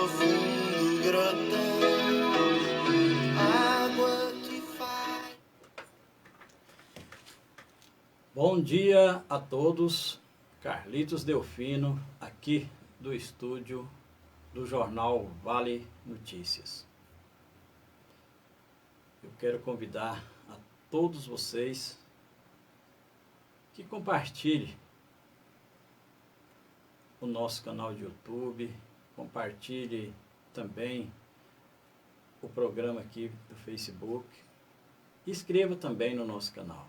profundo grotão, água que faz. Bom dia a todos, Carlitos Delfino, aqui do estúdio do jornal Vale Notícias. Eu quero convidar a todos vocês que compartilhem o nosso canal de YouTube, compartilhe também o programa aqui do Facebook, e inscreva também no nosso canal.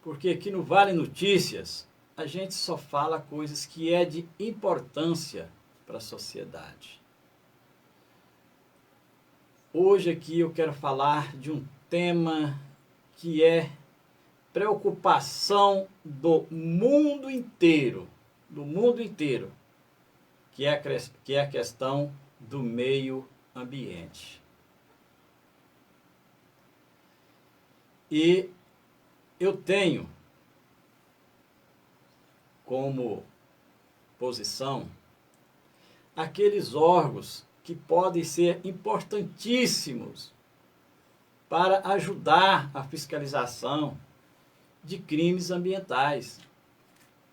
Porque aqui no Vale Notícias, a gente só fala coisas que é de importância para a sociedade. Hoje aqui eu quero falar de um tema que é preocupação do mundo inteiro, que é a questão do meio ambiente. E eu tenho como posição aqueles órgãos que podem ser importantíssimos para ajudar a fiscalização de crimes ambientais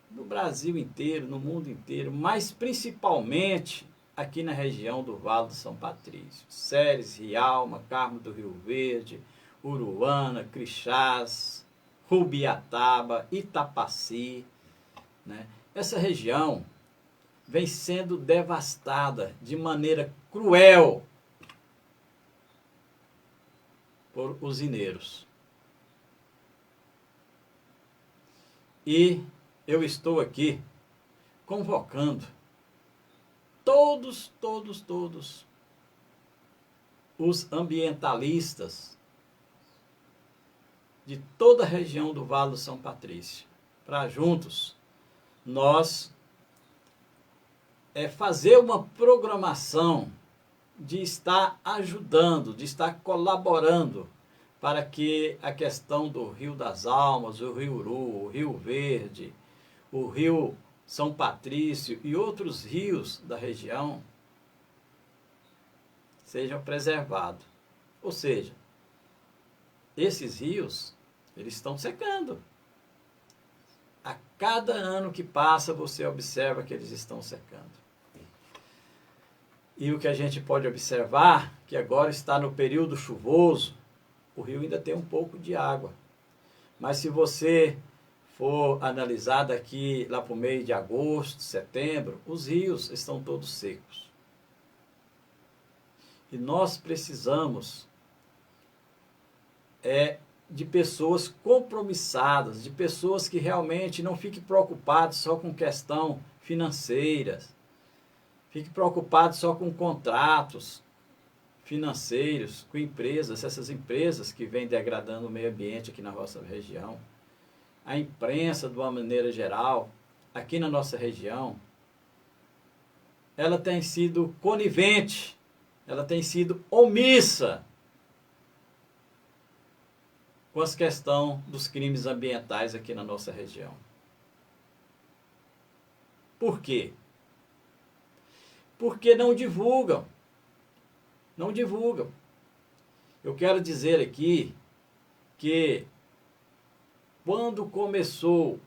no Brasil inteiro, no mundo inteiro, mas principalmente aqui na região do Vale do São Patrício. Ceres, Rialma, Carmo do Rio Verde, Uruana, Crixás, Rubiataba, Itapaci, né? Essa região vem sendo devastada de maneira cruel por usineiros. E eu estou aqui convocando todos os ambientalistas de toda a região do Vale do São Patrício, para juntos nós fazer uma programação de estar ajudando, de estar colaborando para que a questão do Rio das Almas, o Rio Uru, o Rio Verde, o Rio São Patrício e outros rios da região sejam preservados. Ou seja, esses rios, eles estão secando. A cada ano que passa, você observa que eles estão secando. E o que a gente pode observar, que agora está no período chuvoso, o rio ainda tem um pouco de água. Mas se você for analisar daqui lá para o meio de agosto, setembro, os rios estão todos secos. E nós precisamos de pessoas compromissadas, de pessoas que realmente não fiquem preocupadas só com questão financeiras, fiquem preocupados só com contratos financeiros, com empresas, essas empresas que vêm degradando o meio ambiente aqui na nossa região. A imprensa, de uma maneira geral, aqui na nossa região, ela tem sido conivente, ela tem sido omissa com as questões dos crimes ambientais aqui na nossa região. Por quê? Porque não divulgam. Não divulgam. Eu quero dizer aqui que quando começou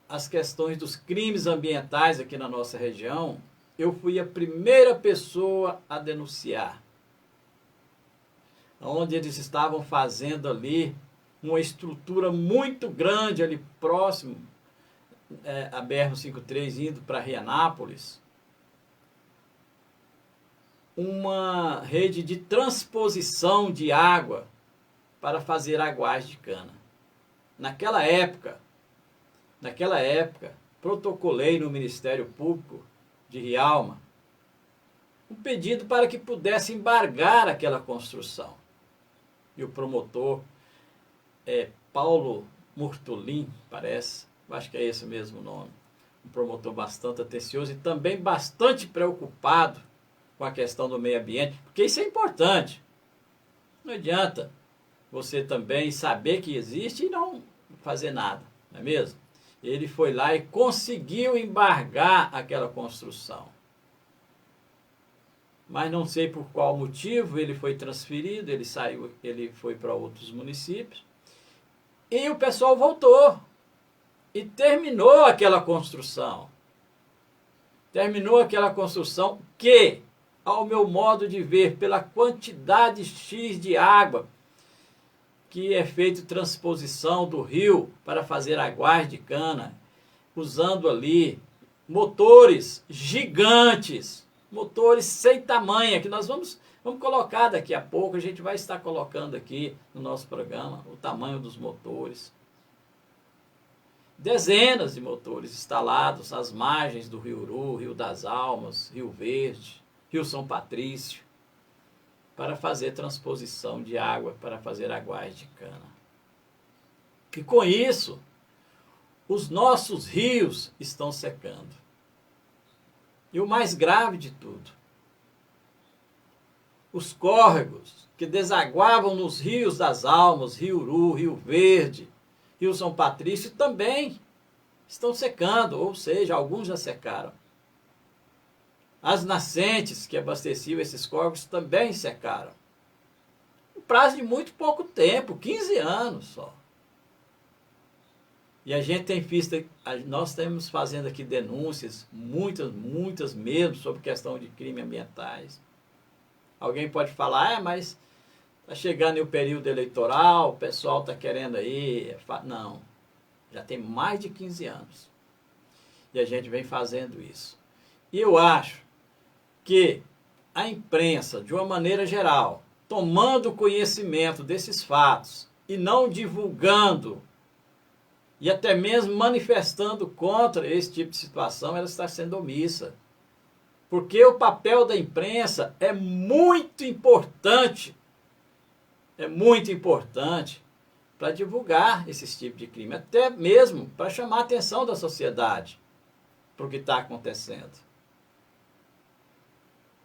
as questões dos crimes ambientais aqui na nossa região, eu fui a primeira pessoa a denunciar. Onde eles estavam fazendo ali uma estrutura muito grande ali próximo a BR-153 indo para Rianápolis, uma rede de transposição de água para fazer aguagem de cana. Naquela época, protocolei no Ministério Público de Rialma um pedido para que pudesse embargar aquela construção. E o promotor Paulo Murtolin, parece, acho que é esse mesmo o nome, um promotor bastante atencioso e também bastante preocupado com a questão do meio ambiente, porque isso é importante. Não adianta você também saber que existe e não fazer nada, não é mesmo? Ele foi lá e conseguiu embargar aquela construção. mas não sei por qual motivo ele foi transferido, ele saiu, ele foi para outros municípios. E o pessoal voltou e terminou aquela construção. Terminou aquela construção que, ao meu modo de ver, pela quantidade X de água que é feito transposição do rio para fazer aguais de cana, usando ali motores gigantes, motores sem tamanho, que nós vamos colocar daqui a pouco, a gente vai estar colocando aqui no nosso programa o tamanho dos motores. Dezenas de motores instalados às margens do Rio Uru, Rio das Almas, Rio Verde, Rio São Patrício, para fazer transposição de água, para fazer aguais de cana. E com isso, os nossos rios estão secando. E o mais grave de tudo, os córregos que desaguavam nos rios das Almas, Rio Uru, Rio Verde, Rio São Patrício, também estão secando, ou seja, alguns já secaram. As nascentes que abasteciam esses córregos também secaram. Um prazo de muito pouco tempo, 15 anos só. E a gente tem visto, nós estamos fazendo aqui denúncias, muitas mesmo, sobre questão de crimes ambientais. Alguém pode falar, mas está chegando o período eleitoral, o pessoal está querendo aí. Não, já tem mais de 15 anos. E a gente vem fazendo isso. E eu acho que a imprensa, de uma maneira geral, tomando conhecimento desses fatos e não divulgando e até mesmo manifestando contra esse tipo de situação, ela está sendo omissa. Porque o papel da imprensa é muito importante para divulgar esses tipos de crime, até mesmo para chamar a atenção da sociedade para o que está acontecendo.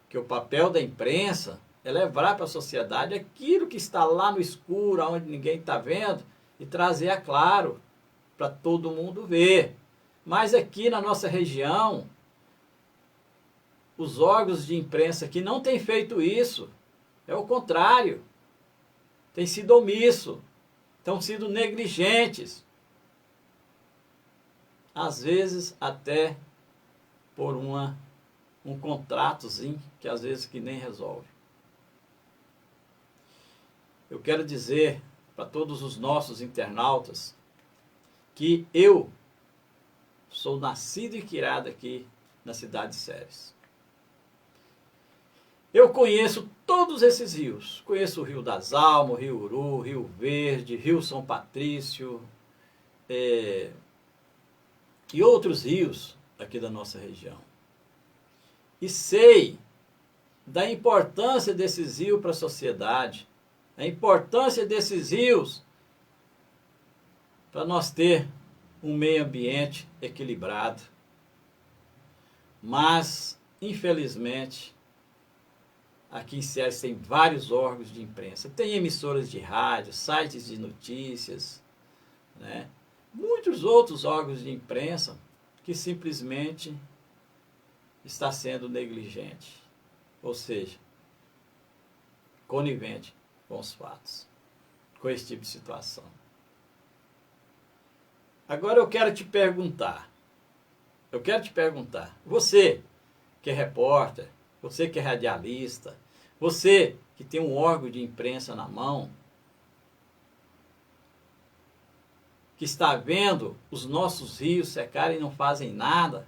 Que o papel da imprensa é levar para a sociedade aquilo que está lá no escuro, onde ninguém está vendo, e trazer a claro para todo mundo ver. Mas aqui na nossa região, os órgãos de imprensa que não têm feito isso, é o contrário. Têm sido omisso, estão sido negligentes. Às vezes até por um contratozinho que às vezes que nem resolve. Eu quero dizer para todos os nossos internautas que eu sou nascido e criado aqui na cidade de Ceres. Eu conheço todos esses rios. Conheço o Rio das Almas, o Rio Uru, Rio Verde, Rio São Patrício e outros rios aqui da nossa região. E sei da importância desses rios para a sociedade, a importância desses rios para nós ter um meio ambiente equilibrado. Mas, infelizmente, aqui em Ceres tem vários órgãos de imprensa, tem emissoras de rádio, sites de notícias, né? Muitos outros órgãos de imprensa que simplesmente está sendo negligente, ou seja, conivente com os fatos, com esse tipo de situação. Agora eu quero te perguntar, você que é repórter, você que é radialista, você que tem um órgão de imprensa na mão, que está vendo os nossos rios secarem e não fazem nada,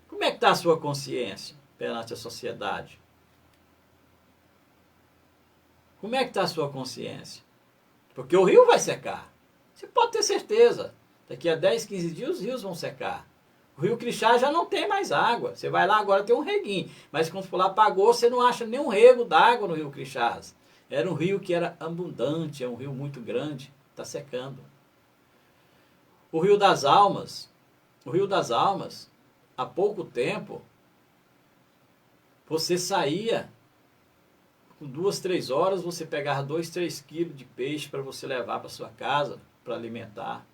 como é que está a sua consciência perante a sociedade? Como é que está a sua consciência? Porque o rio vai secar. Você pode ter certeza. Daqui a 10, 15 dias os rios vão secar. O Rio Crixás já não tem mais água. Você vai lá agora, tem um reguinho. Mas quando for lá para Agosto, você não acha nenhum rego d'água no Rio Crixás. Era um rio que era abundante, é um rio muito grande. Está secando. O Rio das Almas, há pouco tempo, você saía, com 2, 3 horas, você pegava 2, 3 quilos de peixe para você levar para sua casa, para alimentar.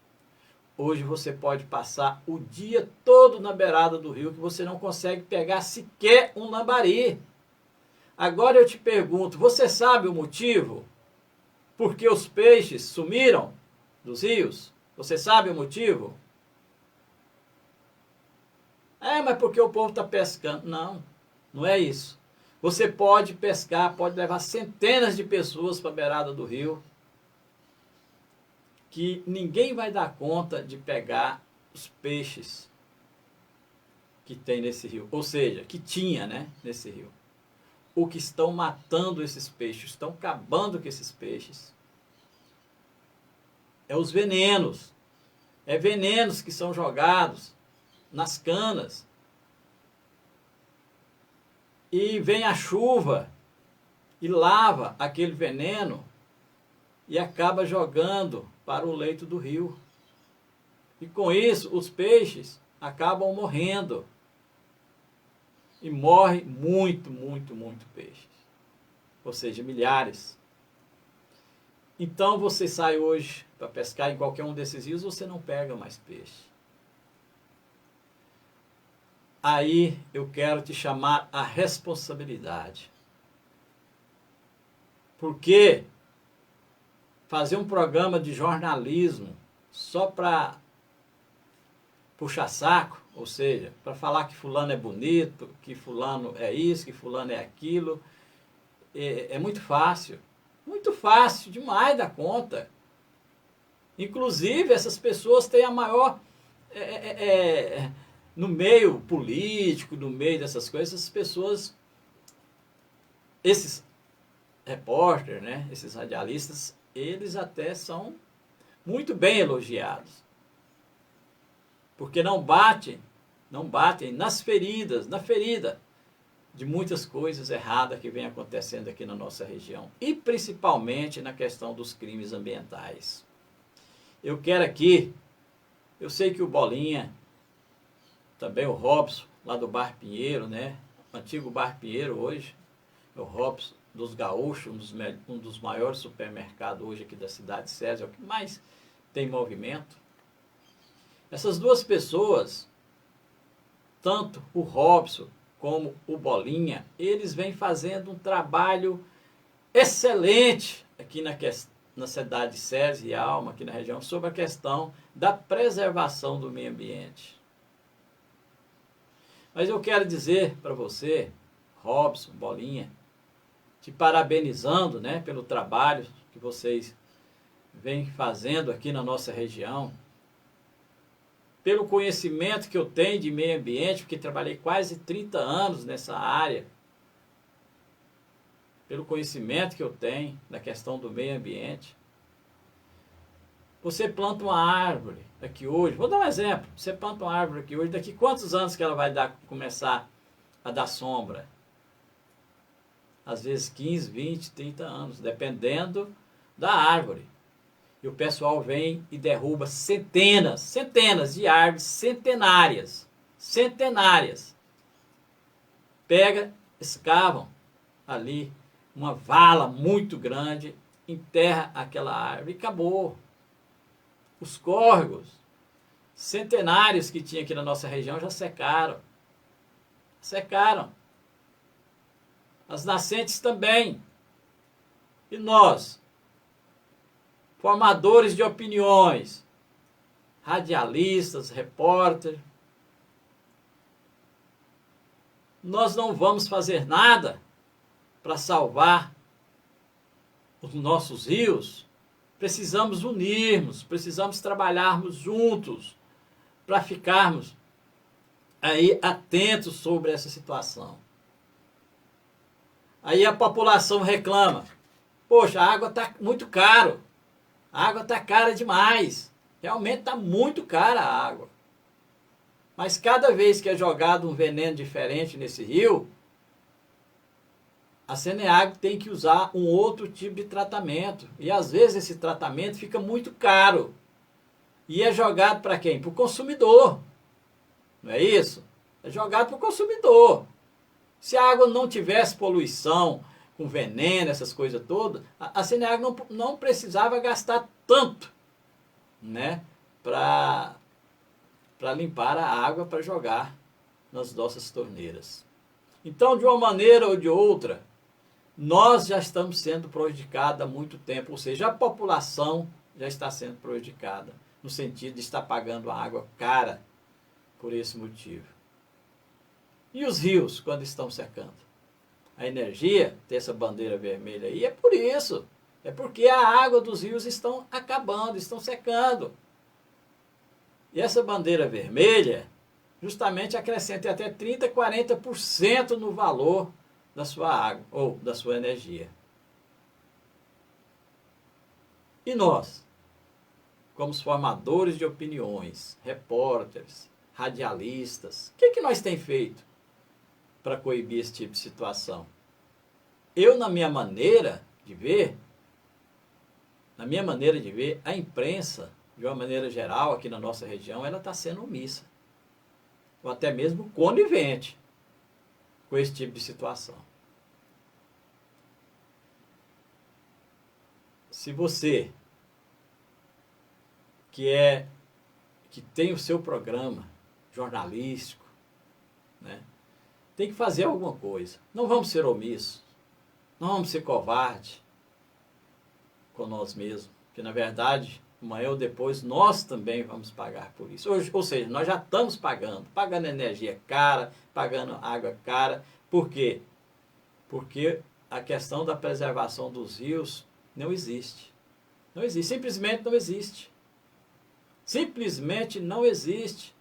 Hoje você pode passar o dia todo na beirada do rio que você não consegue pegar sequer um lambari. Agora eu te pergunto, você sabe o motivo por que os peixes sumiram dos rios? Você sabe o motivo? Mas porque o povo está pescando. Não, não é isso. Você pode pescar, pode levar centenas de pessoas para a beirada do rio, que ninguém vai dar conta de pegar os peixes que tem nesse rio. Ou seja, que tinha, né, nesse rio. O que estão matando esses peixes, estão acabando com esses peixes, é os venenos. É venenos que são jogados nas canas. E vem a chuva e lava aquele veneno e acaba jogando para o leito do rio. E com isso, os peixes acabam morrendo. E morre muito, muito, muito peixe. Ou seja, milhares. Então você sai hoje para pescar em qualquer um desses rios, você não pega mais peixe. Aí eu quero te chamar a responsabilidade. Porque fazer um programa de jornalismo só para puxar saco, ou seja, para falar que fulano é bonito, que fulano é isso, que fulano é aquilo, é muito fácil. Muito fácil, demais da conta. Inclusive, essas pessoas têm a maior... no meio político, no meio dessas coisas, essas pessoas, esses repórteres, né, esses radialistas, eles até são muito bem elogiados. Porque não batem nas feridas, na ferida de muitas coisas erradas que vem acontecendo aqui na nossa região. E principalmente na questão dos crimes ambientais. Eu quero aqui, eu sei que o Bolinha, também o Robson, lá do Bar Pinheiro, né? O antigo Bar Pinheiro hoje, o Robson dos Gaúchos, um dos maiores supermercados hoje aqui da cidade de César, é o que mais tem movimento. Essas duas pessoas, tanto o Robson como o Bolinha, eles vêm fazendo um trabalho excelente aqui na cidade de César e Alma, aqui na região, sobre a questão da preservação do meio ambiente. Mas eu quero dizer para você, Robson, Bolinha, te parabenizando, né, pelo trabalho que vocês vêm fazendo aqui na nossa região, pelo conhecimento que eu tenho de meio ambiente, porque trabalhei quase 30 anos nessa área, pelo conhecimento que eu tenho da questão do meio ambiente. Você planta uma árvore aqui hoje, vou dar um exemplo, você planta uma árvore aqui hoje, daqui quantos anos que ela vai começar a dar sombra? Às vezes 15, 20, 30 anos, dependendo da árvore. E o pessoal vem e derruba centenas de árvores centenárias. Pega, escavam ali uma vala muito grande, enterra aquela árvore e acabou. Os córregos centenários que tinha aqui na nossa região já secaram. As nascentes também. E nós, formadores de opiniões, radialistas, repórteres, nós não vamos fazer nada para salvar os nossos rios. Precisamos unirmos, precisamos trabalharmos juntos para ficarmos aí atentos sobre essa situação. Aí a população reclama, poxa, a água está muito caro, a água está cara demais, realmente está muito cara a água. Mas cada vez que é jogado um veneno diferente nesse rio, a Ceneagro tem que usar um outro tipo de tratamento. E às vezes esse tratamento fica muito caro. E é jogado para quem? Para o consumidor. Não é isso? É jogado para o consumidor. Se a água não tivesse poluição, com veneno, essas coisas todas, a Ceneagro não precisava gastar tanto, né, para limpar a água para jogar nas nossas torneiras. Então, de uma maneira ou de outra, nós já estamos sendo prejudicados há muito tempo, ou seja, a população já está sendo prejudicada, no sentido de estar pagando a água cara por esse motivo. E os rios, quando estão secando? A energia, tem essa bandeira vermelha aí, é por isso. É porque a água dos rios estão acabando, estão secando. E essa bandeira vermelha justamente acrescenta até 30%, 40% no valor da sua água ou da sua energia. E nós, como os formadores de opiniões, repórteres, radialistas, o que nós temos feito para coibir esse tipo de situação? Eu, na minha maneira de ver, a imprensa, de uma maneira geral, aqui na nossa região, ela está sendo omissa. Ou até mesmo conivente com esse tipo de situação. Se você que tem o seu programa jornalístico, né, tem que fazer alguma coisa. Não vamos ser omissos, não vamos ser covardes com nós mesmos, porque na verdade, amanhã ou depois, nós também vamos pagar por isso. Ou seja, nós já estamos pagando energia cara, pagando água cara. Por quê? Porque a questão da preservação dos rios não existe. Não existe, simplesmente não existe. Simplesmente não existe,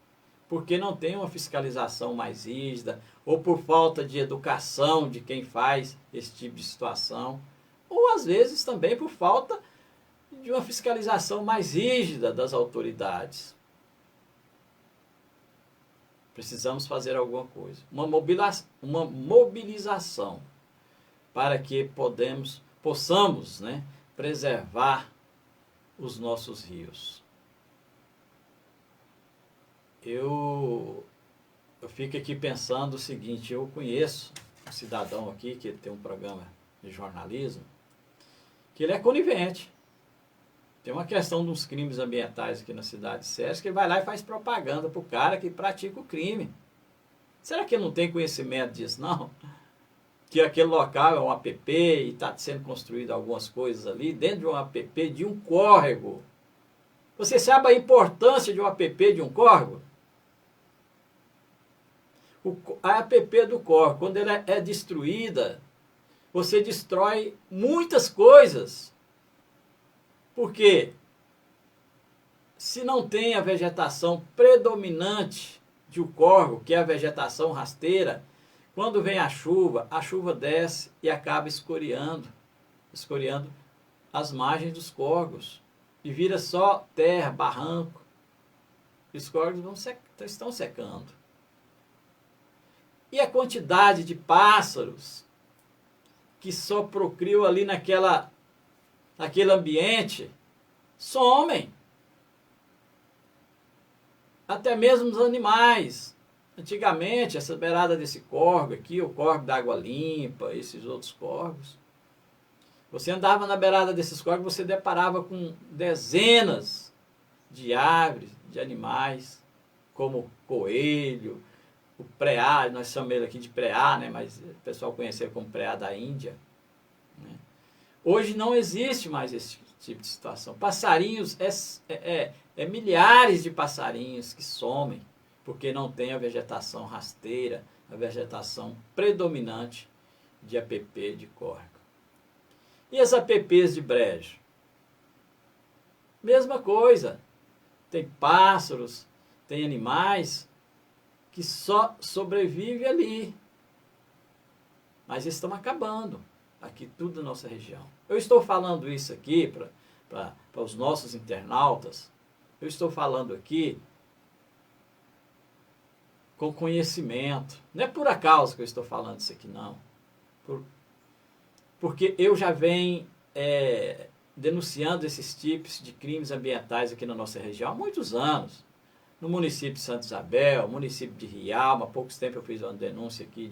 porque não tem uma fiscalização mais rígida, ou por falta de educação de quem faz esse tipo de situação, ou às vezes também por falta de uma fiscalização mais rígida das autoridades. Precisamos fazer alguma coisa, uma mobilização para que possamos, né, preservar os nossos rios. Eu fico aqui pensando o seguinte, eu conheço um cidadão aqui que tem um programa de jornalismo, que ele é conivente. Tem uma questão de uns crimes ambientais aqui na cidade de Sérgio, que ele vai lá e faz propaganda para o cara que pratica o crime. Será que ele não tem conhecimento disso, não? Que aquele local é um APP e está sendo construído algumas coisas ali, dentro de um APP de um córrego. Você sabe a importância de um APP de um córrego? A APP do córrego, quando ela é destruída, você destrói muitas coisas. Porque se não tem a vegetação predominante de um córrego, que é a vegetação rasteira, quando vem a chuva desce e acaba escoriando as margens dos córregos. E vira só terra, barranco. E os córregos estão secando. E a quantidade de pássaros que só procriam ali naquele ambiente, somem. Até mesmo os animais. Antigamente, essa beirada desse córrego aqui, o córrego da água limpa, esses outros córregos, você andava na beirada desses córregos, você deparava com dezenas de aves, de animais, como coelho, o preá, nós chamamos ele aqui de preá, né, mas o pessoal conheceu como preá da Índia. Né? Hoje não existe mais esse tipo de situação. Passarinhos, milhares de passarinhos que somem, porque não tem a vegetação rasteira, a vegetação predominante de APP de córrego. E as APPs de brejo? Mesma coisa. Tem pássaros, tem animais que só sobrevivem ali. Mas estão acabando aqui tudo na nossa região. Eu estou falando isso aqui para os nossos internautas. Eu estou falando aqui com conhecimento. Não é por acaso que eu estou falando isso aqui, não. Porque eu já venho denunciando esses tipos de crimes ambientais aqui na nossa região há muitos anos. No município de Santa Isabel, município de Rialma, há pouco tempo eu fiz uma denúncia aqui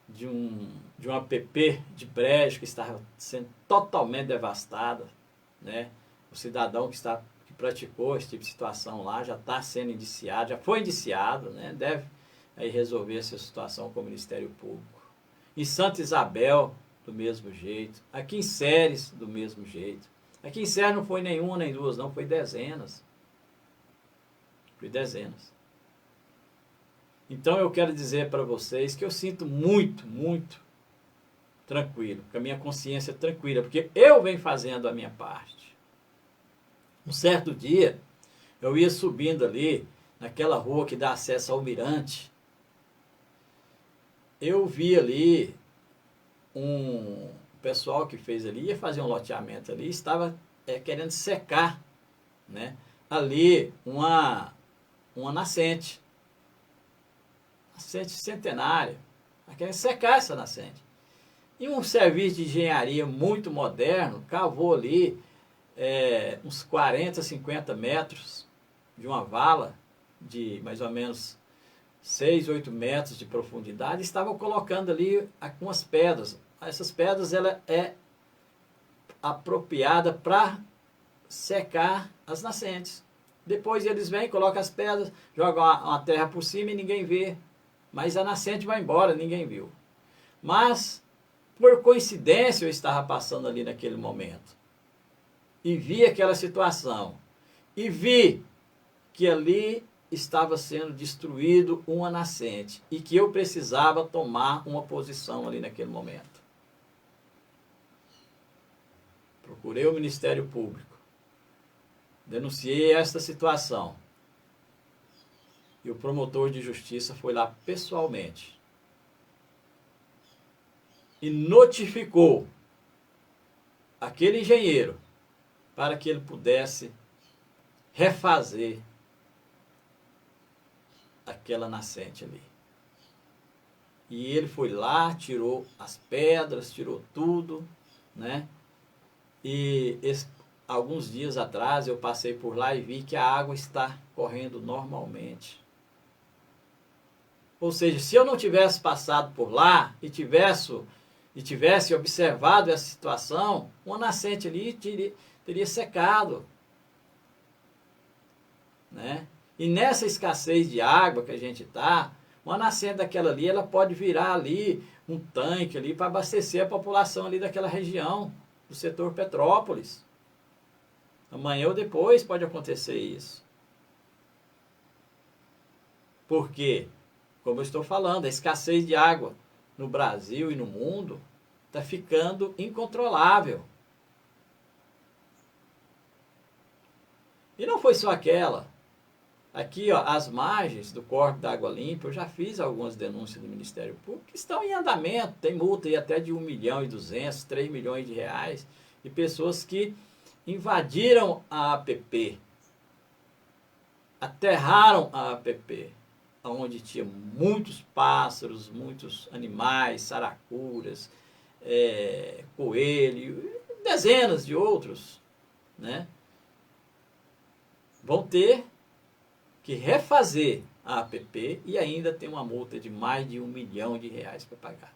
de um APP de brejo que estava sendo totalmente devastada, né? O cidadão que praticou esse tipo de situação lá já está sendo indiciado, já foi indiciado, né? Deve aí resolver essa situação com o Ministério Público. Em Santa Isabel, do mesmo jeito. Aqui em Ceres, do mesmo jeito. Aqui em Ceres não foi nenhuma nem duas, não, foi dezenas. Foi dezenas. Então eu quero dizer para vocês que eu sinto muito, muito tranquilo, com a minha consciência tranquila, porque eu venho fazendo a minha parte. Um certo dia, eu ia subindo ali, naquela rua que dá acesso ao Mirante, eu vi ali um pessoal que fez ali, ia fazer um loteamento ali, estava querendo secar, né, ali uma nascente centenária, querendo secar essa nascente. E um serviço de engenharia muito moderno cavou ali uns 40, 50 metros de uma vala de mais ou menos 6, 8 metros de profundidade, e estavam colocando ali algumas pedras. Essas pedras ela é apropriada para secar as nascentes. Depois eles vêm, colocam as pedras, jogam uma terra por cima e ninguém vê. Mas a nascente vai embora, ninguém viu. Mas, por coincidência, eu estava passando ali naquele momento. E vi aquela situação. E vi que ali estava sendo destruído uma nascente. E que eu precisava tomar uma posição ali naquele momento. Procurei o Ministério Público. Denunciei esta situação. E o promotor de justiça foi lá pessoalmente. E notificou aquele engenheiro para que ele pudesse refazer aquela nascente ali. E ele foi lá, tirou as pedras, tirou tudo, né? E alguns dias atrás eu passei por lá e vi que a água está correndo normalmente. Ou seja, se eu não tivesse passado por lá e tivesse observado essa situação, uma nascente ali teria secado, né? E nessa escassez de água que a gente está, uma nascente daquela ali, ela pode virar ali um tanque ali para abastecer a população ali daquela região, do setor Petrópolis. Amanhã ou depois pode acontecer isso. Por quê? Como eu estou falando, a escassez de água no Brasil e no mundo está ficando incontrolável. E não foi só aquela. Aqui, ó, as margens do Córrego da Água Limpa, eu já fiz algumas denúncias do Ministério Público que estão em andamento. Tem multa aí até de 1.200.000, 3 milhões de reais. E pessoas que invadiram a APP, aterraram a APP, onde tinha muitos pássaros, muitos animais, saracuras, coelho, dezenas de outros, né? Vão ter que refazer a APP e ainda tem uma multa de mais de 1 milhão de reais para pagar.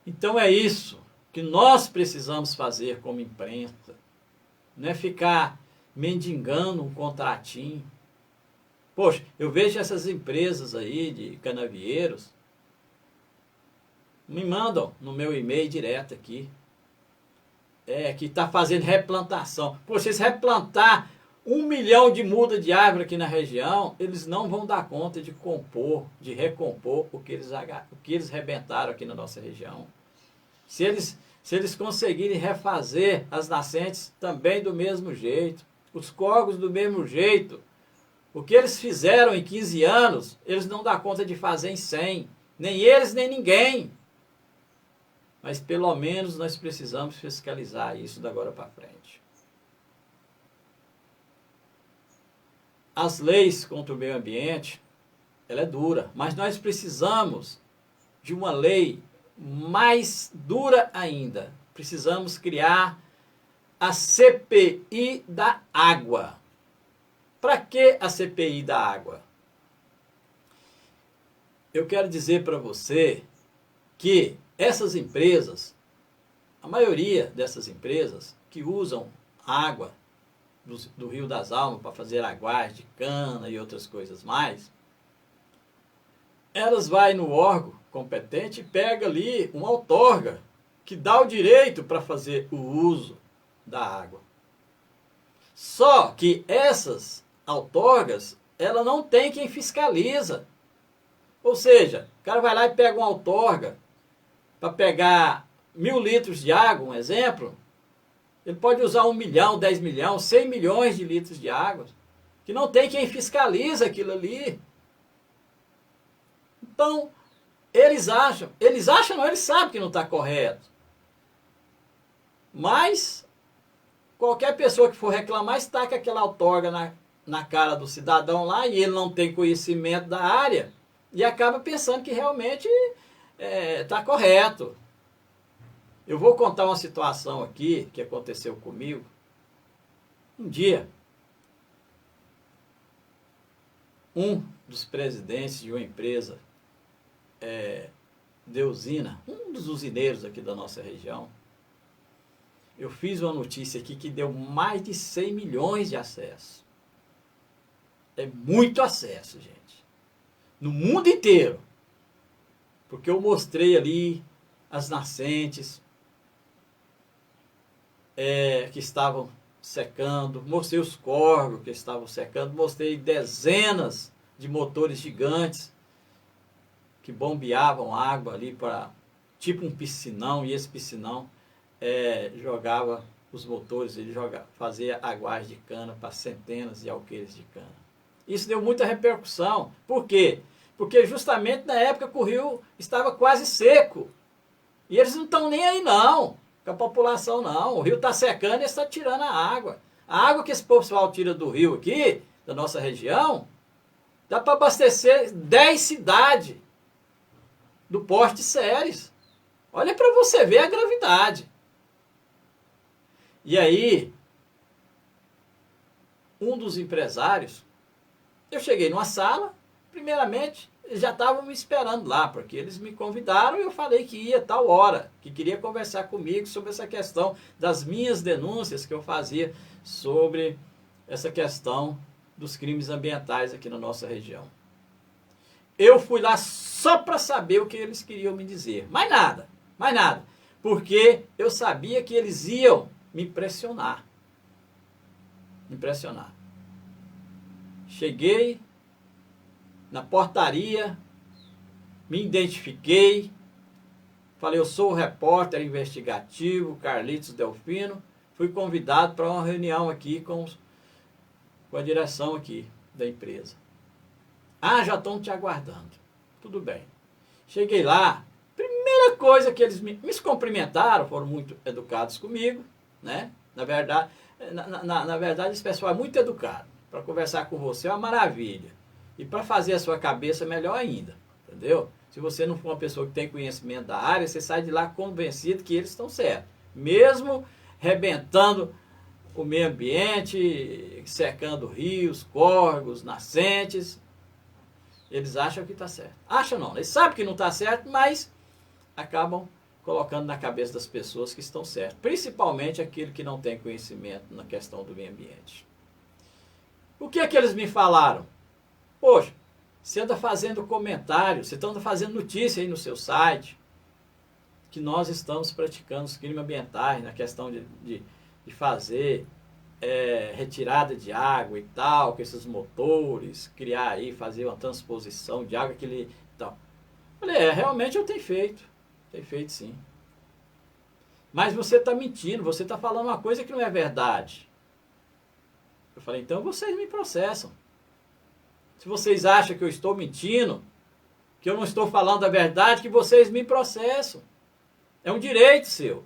Então é isso que nós precisamos fazer como imprensa. Não é ficar mendigando um contratinho. Poxa, eu vejo essas empresas aí de canavieiros, me mandam no meu e-mail direto aqui, que está fazendo replantação. Poxa, se replantar 1 milhão de muda de árvore aqui na região, eles não vão dar conta de recompor o que eles rebentaram aqui na nossa região. Se eles conseguirem refazer as nascentes também do mesmo jeito, os córregos do mesmo jeito, o que eles fizeram em 15 anos, eles não dão conta de fazer em 100. Nem eles, nem ninguém. Mas pelo menos nós precisamos fiscalizar isso da agora para frente. As leis contra o meio ambiente, ela é dura, mas nós precisamos de uma lei mais dura ainda. Precisamos criar a CPI da água. Para que a CPI da água? Eu quero dizer para você que essas empresas, a maioria dessas empresas que usam água do Rio das Almas para fazer aguar de cana e outras coisas mais, elas vai no órgão competente e pega ali uma outorga que dá o direito para fazer o uso da água. Só que essas outorgas, ela não tem quem fiscaliza. Ou seja, o cara vai lá e pega uma outorga para pegar 1.000 litros de água, um exemplo. Ele pode usar 1 milhão, 10 milhões, 100 milhões de litros de água, que não tem quem fiscaliza aquilo ali. Então, eles acham não, eles sabem que não está correto. Mas, qualquer pessoa que for reclamar, estaca aquela outorga na cara do cidadão lá, e ele não tem conhecimento da área, e acaba pensando que realmente está correto. Eu vou contar uma situação aqui que aconteceu comigo. Um dia, um dos presidentes de uma empresa de usina, um dos usineiros aqui da nossa região, eu fiz uma notícia aqui que deu mais de 100 milhões de acessos. É muito acesso, gente. No mundo inteiro. Porque eu mostrei ali as nascentes que estavam secando, mostrei os córregos que estavam secando, mostrei dezenas de motores gigantes que bombeavam água ali para tipo um piscinão, e esse piscinão jogava os motores, ele fazia aguagem de cana para centenas de alqueires de cana. Isso deu muita repercussão. Por quê? Porque justamente na época que o rio estava quase seco. E eles não estão nem aí não, com a população não. O rio está secando e eles estão tirando a água. A água que esse pessoal tira do rio aqui, da nossa região, dá para abastecer 10 cidades do porte de Ceres. Olha para você ver a gravidade. E aí, um dos empresários, eu cheguei numa sala, primeiramente, eles já estavam me esperando lá, porque eles me convidaram e eu falei que ia tal hora, que queria conversar comigo sobre essa questão das minhas denúncias que eu fazia sobre essa questão dos crimes ambientais aqui na nossa região. Eu fui lá só para saber o que eles queriam me dizer. Mais nada. Porque eu sabia que eles iam me impressionar. Cheguei na portaria, me identifiquei, falei, eu sou o repórter investigativo Carlitos Delfino, fui convidado para uma reunião aqui com a direção aqui da empresa. Ah, já estão te aguardando. Tudo bem. Cheguei lá, primeira coisa que eles me cumprimentaram, foram muito educados comigo, né? Na verdade, esse pessoal é muito educado. Para conversar com você é uma maravilha. E para fazer a sua cabeça melhor ainda, entendeu? Se você não for uma pessoa que tem conhecimento da área, você sai de lá convencido que eles estão certos. Mesmo rebentando o meio ambiente, secando rios, córregos, nascentes, eles acham que está certo. Acham não, eles sabem que não está certo, mas acabam colocando na cabeça das pessoas que estão certas. Principalmente aquele que não tem conhecimento na questão do meio ambiente. O que é que eles me falaram? Poxa, você anda fazendo comentário, você anda fazendo notícia aí no seu site, que nós estamos praticando os crimes ambientais na questão de fazer retirada de água e tal, com esses motores, criar aí, fazer uma transposição de água, aquele tal. Falei, realmente eu tenho feito sim. Mas você está mentindo, você está falando uma coisa que não é verdade. Eu falei, então vocês me processam. Se vocês acham que eu estou mentindo, que eu não estou falando a verdade, que vocês me processam. É um direito seu.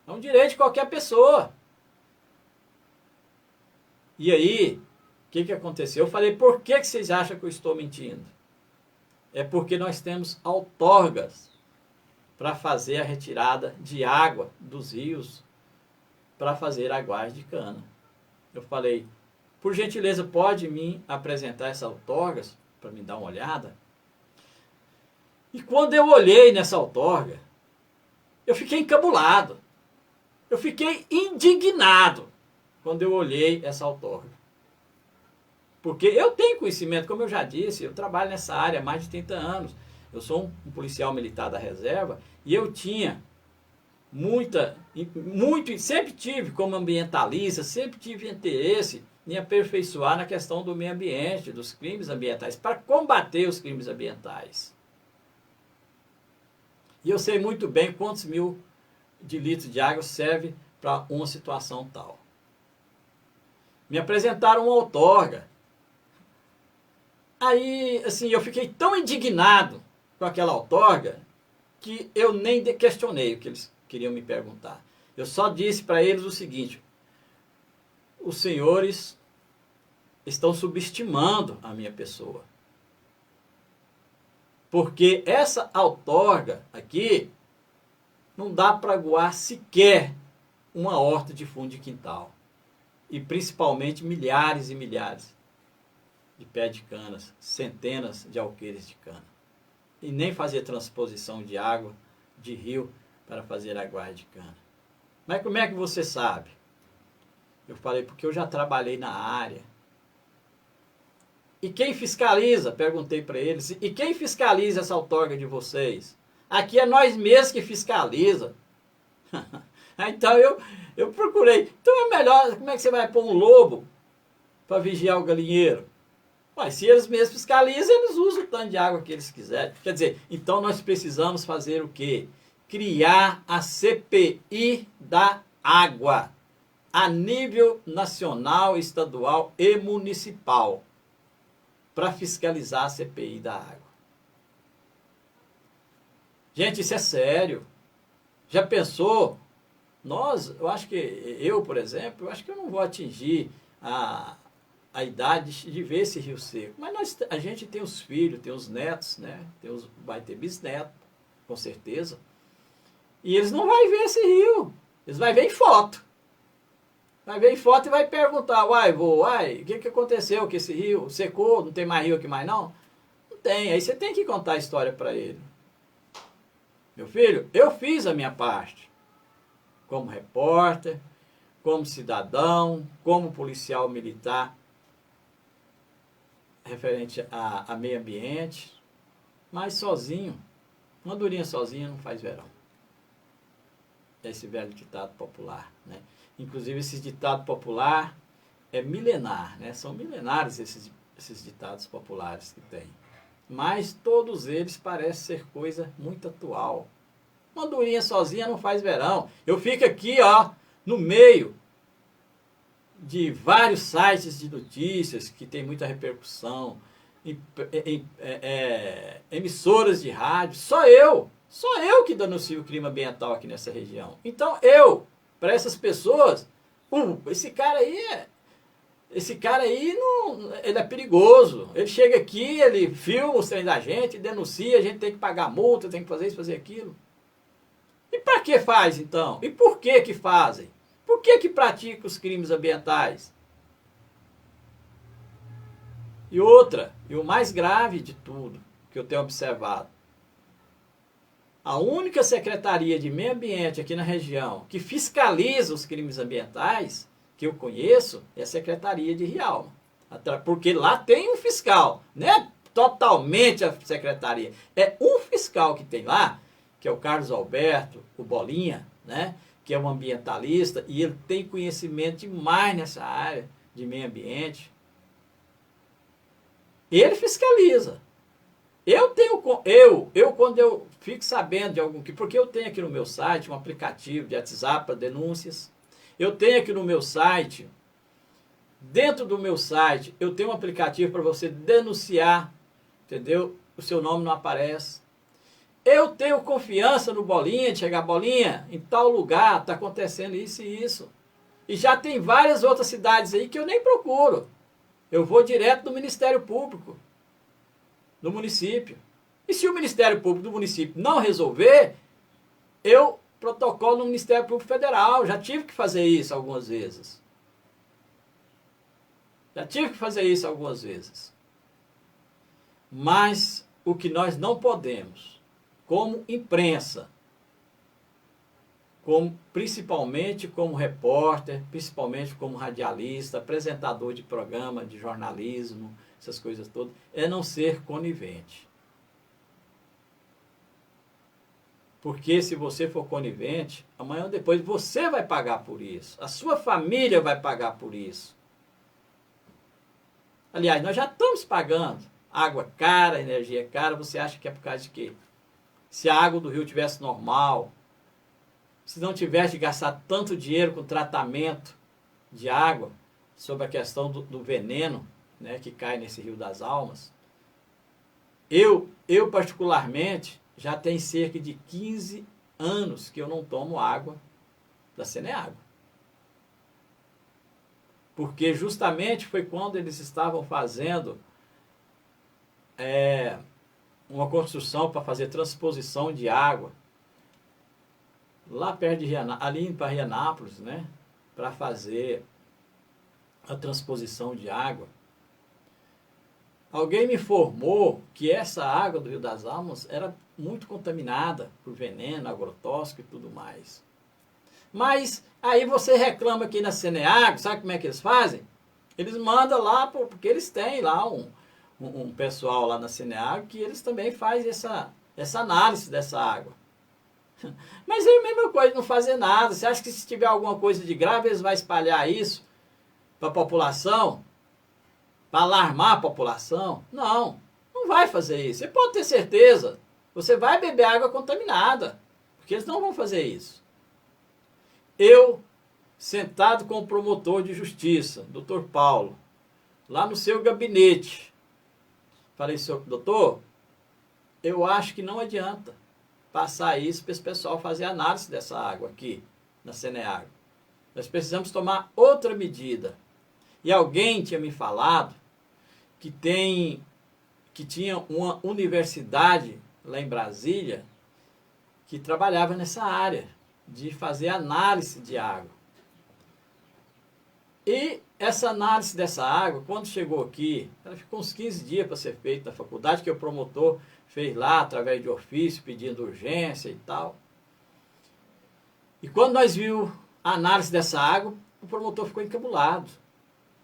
É um direito de qualquer pessoa. E aí, o que aconteceu? Eu falei, por que vocês acham que eu estou mentindo? É porque nós temos outorgas para fazer a retirada de água dos rios para fazer aguagem de cana. Eu falei, por gentileza, pode me apresentar essas outorgas para me dar uma olhada? E quando eu olhei nessa outorga, eu fiquei encabulado. Eu fiquei indignado quando eu olhei essa outorga. Porque eu tenho conhecimento, como eu já disse, eu trabalho nessa área há mais de 30 anos. Eu sou um policial militar da reserva e eu tinha sempre tive como ambientalista, sempre tive interesse em aperfeiçoar na questão do meio ambiente, dos crimes ambientais, para combater os crimes ambientais. E eu sei muito bem quantos mil de litros de água serve para uma situação tal. Me apresentaram uma outorga. Aí, assim, eu fiquei tão indignado com aquela outorga que eu nem questionei o que eles queriam me perguntar. Eu só disse para eles o seguinte: os senhores estão subestimando a minha pessoa. Porque essa outorga aqui não dá para aguar sequer uma horta de fundo de quintal. E principalmente milhares e milhares de pé de canas, centenas de alqueires de cana. E nem fazer transposição de água de rio para fazer aguar de cana. Mas como é que você sabe? Eu falei, porque eu já trabalhei na área. E quem fiscaliza? Perguntei para eles. E quem fiscaliza essa outorga de vocês? Aqui é nós mesmos que fiscaliza. Então eu procurei. Então é melhor, como é que você vai pôr um lobo para vigiar o galinheiro? Mas se eles mesmos fiscalizam, eles usam o tanto de água que eles quiserem. Quer dizer, então nós precisamos fazer o quê? Criar a CPI da água, a nível nacional, estadual e municipal, para fiscalizar a CPI da água. Gente, isso é sério. Já pensou? Eu acho que eu, por exemplo, eu acho que eu não vou atingir a idade de ver esse rio seco. Mas a gente tem os filhos, tem os netos, né? Vai ter bisneto, com certeza. E eles não vão ver esse rio. Eles vão ver em foto. Vai ver em foto e vai perguntar: o que aconteceu com esse rio? Secou? Não tem mais rio aqui mais não? Não tem. Aí você tem que contar a história para ele. Meu filho, eu fiz a minha parte. Como repórter, como cidadão, como policial militar, referente a meio ambiente, mas sozinho, uma andorinha sozinha não faz verão. Esse velho ditado popular, né? Inclusive esse ditado popular é milenar, né? São milenares esses ditados populares que tem. Mas todos eles parecem ser coisa muito atual. Uma andorinha sozinha não faz verão. Eu fico aqui, no meio de vários sites de notícias que tem muita repercussão, emissoras de rádio. Só eu que denuncio o crime ambiental aqui nessa região. Então para essas pessoas, esse cara aí não, ele é perigoso. Ele chega aqui, ele filma os trem da gente, denuncia, a gente tem que pagar multa, tem que fazer isso, fazer aquilo. E para que faz então? E por que fazem? Por que praticam os crimes ambientais? E outra, e o mais grave de tudo que eu tenho observado, a única secretaria de meio ambiente aqui na região que fiscaliza os crimes ambientais que eu conheço é a Secretaria de Rialma. Porque lá tem um fiscal, não é totalmente a secretaria, é um fiscal que tem lá, que é o Carlos Alberto, o Bolinha, né? Que é um ambientalista, e ele tem conhecimento demais nessa área de meio ambiente. Ele fiscaliza. Quando eu fico sabendo de algum, porque eu tenho aqui no meu site um aplicativo de WhatsApp para denúncias, eu tenho aqui no meu site, dentro do meu site, eu tenho um aplicativo para você denunciar, entendeu? O seu nome não aparece. Eu tenho confiança no Bolinha, de chegar, Bolinha, em tal lugar está acontecendo isso e isso. E já tem várias outras cidades aí que eu nem procuro. Eu vou direto do Ministério Público do município. E se o Ministério Público do município não resolver, eu protocolo no Ministério Público Federal. Já tive que fazer isso algumas vezes. Mas o que nós não podemos, como imprensa, principalmente como repórter, principalmente como radialista, apresentador de programa, de jornalismo, essas coisas todas, é não ser conivente. Porque se você for conivente, amanhã ou depois você vai pagar por isso. A sua família vai pagar por isso. Aliás, nós já estamos pagando. Água cara, energia cara, você acha que é por causa de quê? Se a água do rio tivesse normal, se não tivesse de gastar tanto dinheiro com tratamento de água, sobre a questão do veneno, né, que cai nesse Rio das Almas, eu particularmente, já tem cerca de 15 anos que eu não tomo água da Ceneágua. Porque justamente foi quando eles estavam fazendo uma construção para fazer transposição de água lá perto de ali para Rianápolis, né, para fazer a transposição de água. Alguém me informou que essa água do Rio das Almas era muito contaminada por veneno, agrotóxico e tudo mais. Mas aí você reclama aqui na Ceneágua, sabe como é que eles fazem? Eles mandam lá, porque eles têm lá um pessoal lá na Ceneágua que eles também fazem essa análise dessa água. Mas é a mesma coisa, não fazer nada. Você acha que se tiver alguma coisa de grave, eles vão espalhar isso para a população? Para alarmar a população? Não, não vai fazer isso. Você pode ter certeza. Você vai beber água contaminada, porque eles não vão fazer isso. Eu, sentado com o promotor de justiça, Dr. Paulo, lá no seu gabinete, falei, doutor, eu acho que não adianta passar isso para esse pessoal fazer análise dessa água aqui, na Ceneágua. Nós precisamos tomar outra medida. E alguém tinha me falado que tinha uma universidade lá em Brasília que trabalhava nessa área de fazer análise de água. E essa análise dessa água, quando chegou aqui, ela ficou uns 15 dias para ser feita na faculdade, que o promotor fez lá através de ofício, pedindo urgência e tal. E quando nós vimos a análise dessa água, o promotor ficou encabulado.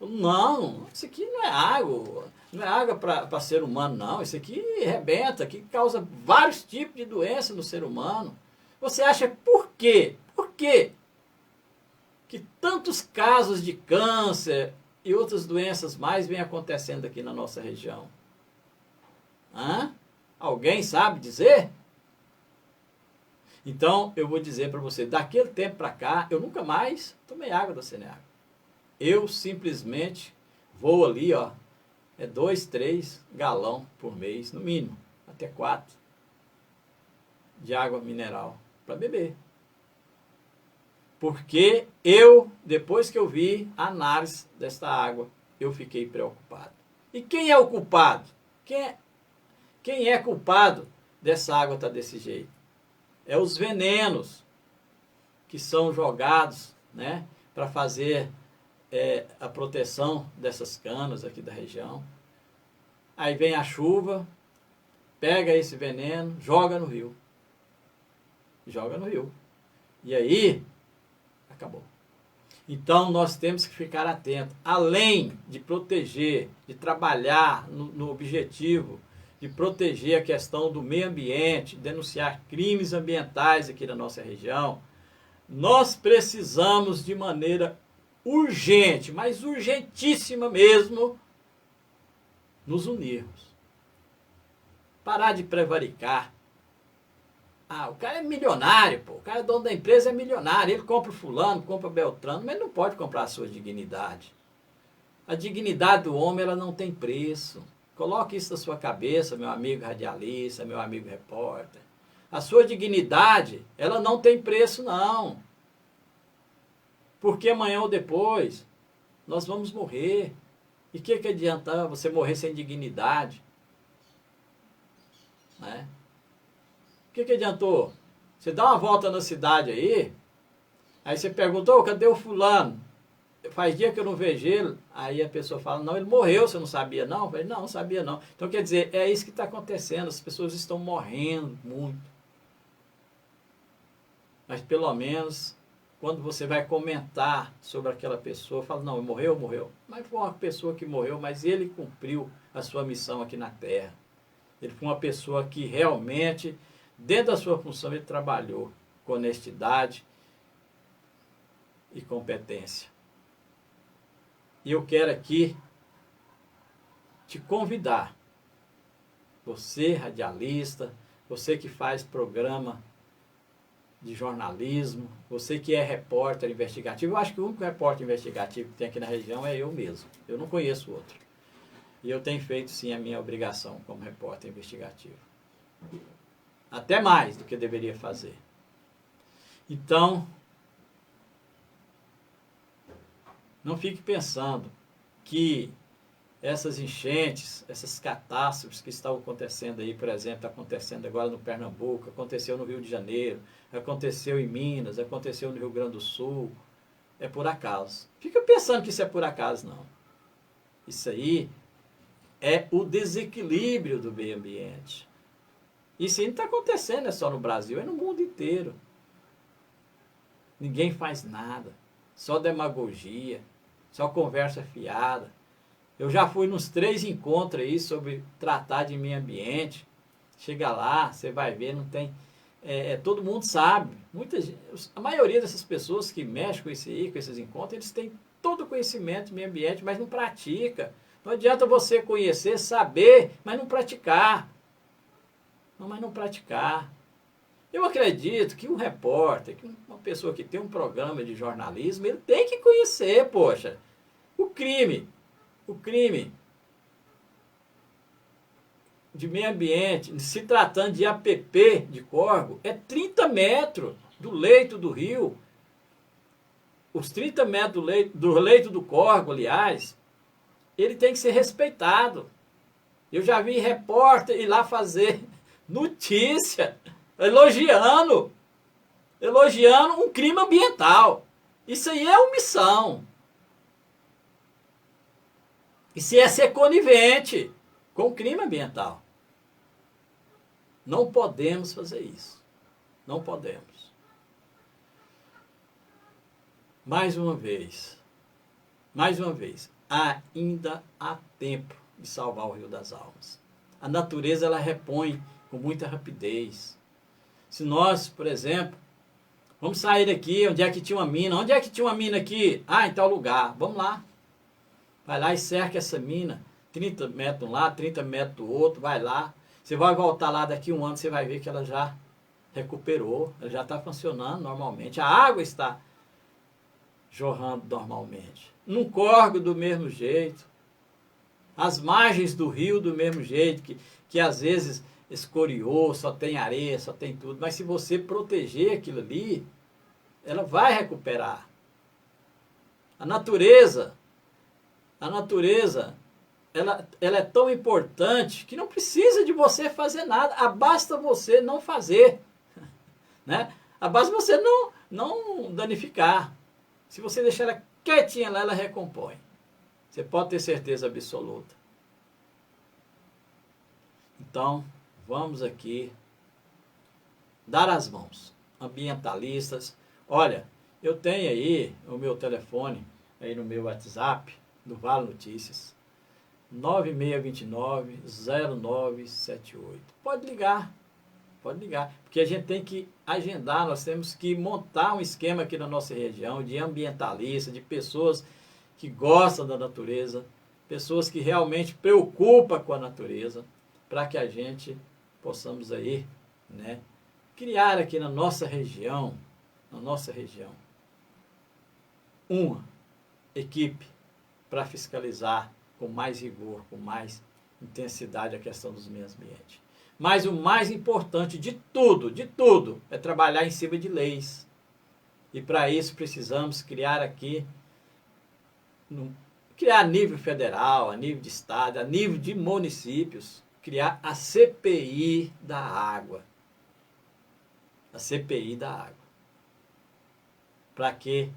Não, isso aqui não é água para ser humano, não. Isso aqui arrebenta, aqui causa vários tipos de doenças no ser humano. Você acha por quê? Por quê que tantos casos de câncer e outras doenças mais vêm acontecendo aqui na nossa região? Hã? Alguém sabe dizer? Então, eu vou dizer para você, daquele tempo para cá, eu nunca mais tomei água da Ceneágua. Eu simplesmente vou ali, 2, 3 galão por mês, no mínimo, até 4, de água mineral para beber. Porque depois que eu vi a análise desta água, eu fiquei preocupado. E quem é o culpado? Quem é culpado dessa água estar desse jeito? É os venenos que são jogados, né, para fazer a proteção dessas canas aqui da região. Aí vem a chuva, pega esse veneno, joga no rio. Joga no rio. E aí, acabou. Então, nós temos que ficar atentos. Além de proteger, de trabalhar no objetivo de proteger a questão do meio ambiente, denunciar crimes ambientais aqui na nossa região, nós precisamos de maneira urgente, mas urgentíssima mesmo, nos unirmos. Parar de prevaricar. O cara é milionário, pô. O cara é dono da empresa, é milionário. Ele compra o fulano, compra o Beltrano, mas ele não pode comprar a sua dignidade. A dignidade do homem, ela não tem preço. Coloque isso na sua cabeça, meu amigo radialista, meu amigo repórter. A sua dignidade, ela não tem preço, não. Porque amanhã ou depois, nós vamos morrer. E o que adianta você morrer sem dignidade? Né? O que adiantou? Você dá uma volta na cidade aí você perguntou, cadê o fulano? Faz dia que eu não vejo ele. Aí a pessoa fala, não, ele morreu, você não sabia não? Eu falei, não sabia não. Então quer dizer, é isso que está acontecendo, as pessoas estão morrendo muito. mas pelo menos quando você vai comentar sobre aquela pessoa, fala, não, morreu, morreu. Mas foi uma pessoa que morreu, mas ele cumpriu a sua missão aqui na Terra. Ele foi uma pessoa que realmente, dentro da sua função, ele trabalhou com honestidade e competência. E eu quero aqui te convidar, você radialista, você que faz programa de jornalismo, você que é repórter investigativo. Eu acho que o único repórter investigativo que tem aqui na região é eu mesmo. Eu não conheço outro. E eu tenho feito sim a minha obrigação como repórter investigativo. Até mais do que deveria fazer. Então, não fique pensando que essas enchentes, essas catástrofes que estão acontecendo aí, por exemplo, está acontecendo agora no Pernambuco, aconteceu no Rio de Janeiro, aconteceu em Minas, aconteceu no Rio Grande do Sul, é por acaso. Fica pensando que isso é por acaso, não. Isso aí é o desequilíbrio do meio ambiente. Isso aí não está acontecendo, é só no Brasil, é no mundo inteiro. Ninguém faz nada, só demagogia, só conversa fiada. Eu já fui nos 3 encontros aí sobre tratar de meio ambiente. Chega lá, você vai ver, não tem... todo mundo sabe. A maioria dessas pessoas que mexem com isso aí, com esses encontros, eles têm todo o conhecimento do meio ambiente, mas não pratica. Não adianta você conhecer, saber, mas não praticar. Mas não praticar. Eu acredito que um repórter, que uma pessoa que tem um programa de jornalismo, ele tem que conhecer, poxa, o crime de meio ambiente, se tratando de APP de Córrego, é 30 metros do leito do rio. Os 30 metros do leito do Córrego, aliás, ele tem que ser respeitado. Eu já vi repórter ir lá fazer notícia, elogiando um crime ambiental. Isso aí é omissão. Isso é ser conivente com o crime ambiental. Não podemos fazer isso. Não podemos. Mais uma vez, ainda há tempo de salvar o Rio das Almas. A natureza, ela repõe com muita rapidez. Se nós, por exemplo, vamos sair daqui, onde é que tinha uma mina? Onde é que tinha uma mina aqui? Ah, em tal lugar. Vamos lá. Vai lá e cerca essa mina. 30 metros de um lado, 30 metros do outro, vai lá. Você vai voltar lá daqui a um ano, você vai ver que ela já recuperou, ela já está funcionando normalmente. A água está jorrando normalmente. Num córrego do mesmo jeito. As margens do rio do mesmo jeito, que às vezes escoriou, só tem areia, só tem tudo. Mas se você proteger aquilo ali, ela vai recuperar. A natureza, ela é tão importante que não precisa de você fazer nada. Basta você não fazer. Né? Basta você não danificar. Se você deixar ela quietinha lá, ela recompõe. Você pode ter certeza absoluta. Então, vamos aqui dar as mãos. Ambientalistas. Olha, eu tenho aí o meu telefone, aí no meu WhatsApp, do Vale Notícias, 9629-0978. Pode ligar, porque a gente tem que agendar, nós temos que montar um esquema aqui na nossa região de ambientalistas, de pessoas que gostam da natureza, pessoas que realmente preocupam com a natureza, para que a gente possamos aí, né, criar aqui na nossa região, uma equipe para fiscalizar com mais rigor, com mais intensidade a questão dos meios ambientes. Mas o mais importante de tudo, é trabalhar em cima de leis. E para isso precisamos criar aqui, criar a nível federal, a nível de estado, a nível de municípios, criar a CPI da água. A CPI da água. Para que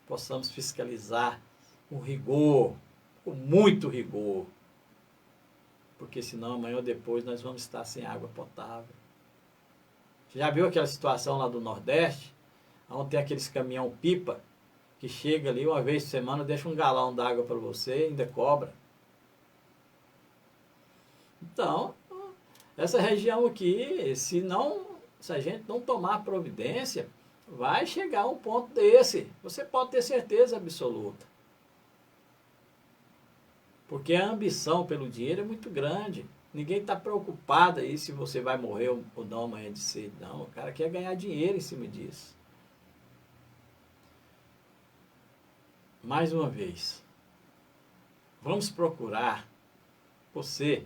possamos fiscalizar com rigor, com muito rigor. Porque senão amanhã ou depois nós vamos estar sem água potável. Você já viu aquela situação lá do Nordeste, onde tem aqueles caminhão-pipa, que chega ali uma vez por semana, deixa um galão d'água para você e ainda cobra. Então, essa região aqui, se a gente não tomar providência, vai chegar a um ponto desse. Você pode ter certeza absoluta. Porque a ambição pelo dinheiro é muito grande. Ninguém está preocupado aí se você vai morrer ou não amanhã de sede. Não, o cara quer ganhar dinheiro em cima disso. Mais uma vez, vamos procurar, você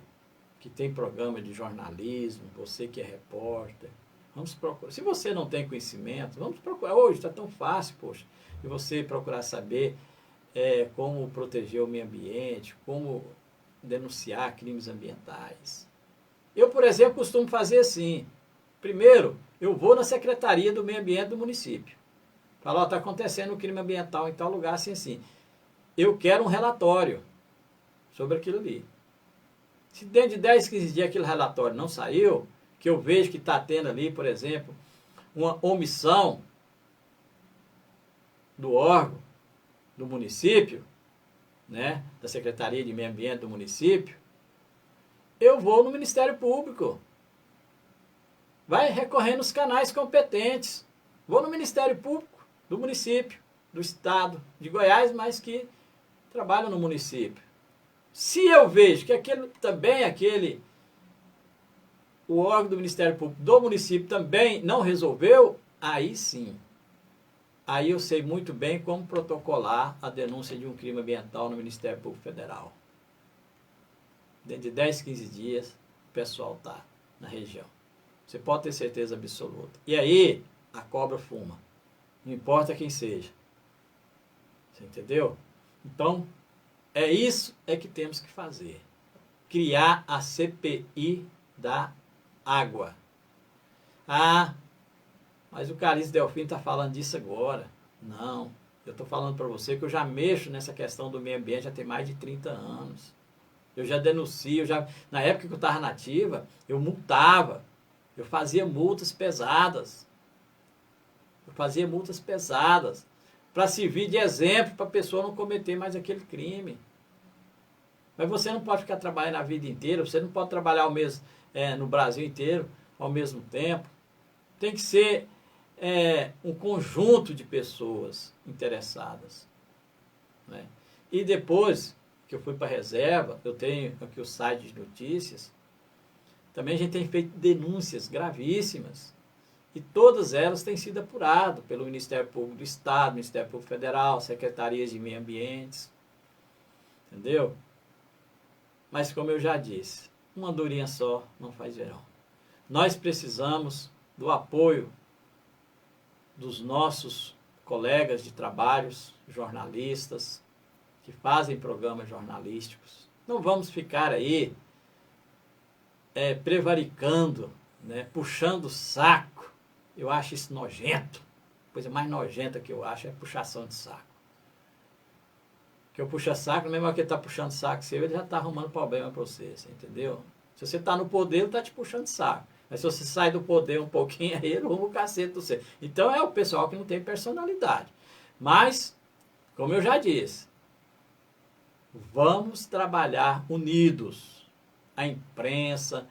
que tem programa de jornalismo, você que é repórter, vamos procurar. Se você não tem conhecimento, vamos procurar. Hoje está tão fácil, poxa, de você procurar saber como proteger o meio ambiente, como denunciar crimes ambientais. Eu, por exemplo, costumo fazer assim. Primeiro, eu vou na Secretaria do Meio Ambiente do município. Falo, está acontecendo um crime ambiental em tal lugar, assim, assim. Eu quero um relatório sobre aquilo ali. Se dentro de 10, 15 dias aquele relatório não saiu, que eu vejo que está tendo ali, por exemplo, uma omissão do órgão, do município, né, da Secretaria de Meio Ambiente do município, eu vou no Ministério Público. Vai recorrer nos canais competentes. Vou no Ministério Público do município, do estado de Goiás, mas que trabalham no município. Se eu vejo que o órgão do Ministério Público do município também não resolveu, aí sim. Aí eu sei muito bem como protocolar a denúncia de um crime ambiental no Ministério Público Federal. Dentro de 10, 15 dias, o pessoal está na região. Você pode ter certeza absoluta. E aí, a cobra fuma. Não importa quem seja. Você entendeu? Então, é isso que temos que fazer. Criar a CPI da água. Ah, mas o Carice Delfim está falando disso agora. Não, eu estou falando para você que eu já mexo nessa questão do meio ambiente já tem mais de 30 anos. Eu já denuncio, na época que eu estava nativa, eu multava. Eu fazia multas pesadas. Para servir de exemplo para a pessoa não cometer mais aquele crime. Mas você não pode ficar trabalhando a vida inteira, você não pode trabalhar no Brasil inteiro ao mesmo tempo. Tem que ser um conjunto de pessoas interessadas. Né? E depois que eu fui para a reserva, eu tenho aqui o site de notícias, também a gente tem feito denúncias gravíssimas. E todas elas têm sido apuradas pelo Ministério Público do Estado, Ministério Público Federal, Secretarias de Meio Ambiente. Entendeu? Mas como eu já disse, uma andorinha só não faz verão. Nós precisamos do apoio dos nossos colegas de trabalhos, jornalistas, que fazem programas jornalísticos. Não vamos ficar aí prevaricando, né, puxando o saco. Eu acho isso nojento. A coisa mais nojenta que eu acho é puxação de saco. Porque o puxa-saco, mesmo que ele está puxando saco seu, ele já está arrumando problema para você, entendeu? Se você está no poder, ele está te puxando saco. Mas se você sai do poder um pouquinho, aí ele arruma o cacete do você. Então é o pessoal que não tem personalidade. Mas, como eu já disse, vamos trabalhar unidos. A imprensa,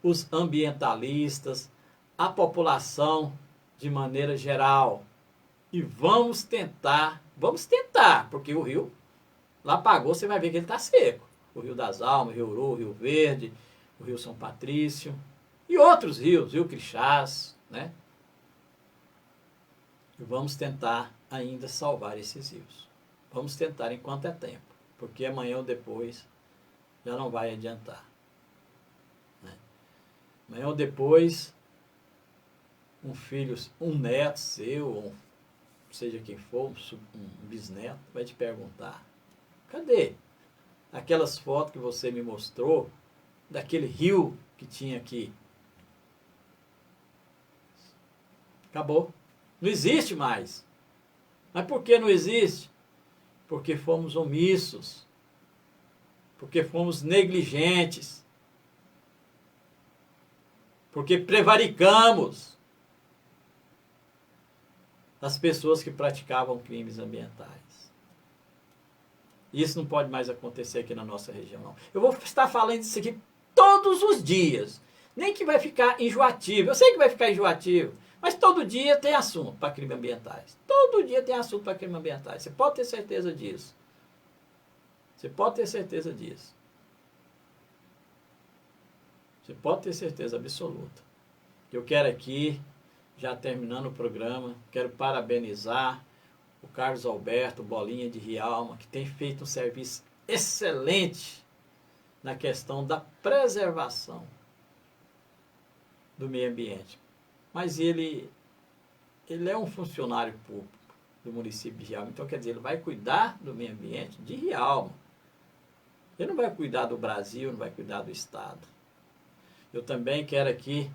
os ambientalistas, a população de maneira geral. E vamos tentar, porque o rio, lá pagou, você vai ver que ele está seco. O Rio das Almas, o Rio Uru, o Rio Verde, o Rio São Patrício e outros rios, Rio Crixás, né? E vamos tentar ainda salvar esses rios. Vamos tentar enquanto é tempo, porque amanhã ou depois já não vai adiantar. Né? Amanhã ou depois, um filho, um neto seu, ou seja quem for, um bisneto, vai te perguntar: cadê aquelas fotos que você me mostrou daquele rio que tinha aqui? Acabou. Não existe mais. Mas por que não existe? Porque fomos omissos. Porque fomos negligentes. Porque prevaricamos. das pessoas que praticavam crimes ambientais. Isso não pode mais acontecer aqui na nossa região, não. Eu vou estar falando isso aqui todos os dias. Nem que vai ficar enjoativo. Eu sei que vai ficar enjoativo. Mas todo dia tem assunto para crimes ambientais. Todo dia tem assunto para crimes ambientais. Você pode ter certeza disso. Você pode ter certeza disso. Você pode ter certeza absoluta. Eu quero aqui, já terminando o programa, quero parabenizar o Carlos Alberto Bolinha de Rialma, que tem feito um serviço excelente na questão da preservação do meio ambiente. Mas ele é um funcionário público do município de Rialma, então quer dizer, ele vai cuidar do meio ambiente de Rialma. Ele não vai cuidar do Brasil, não vai cuidar do Estado. Eu também quero aqui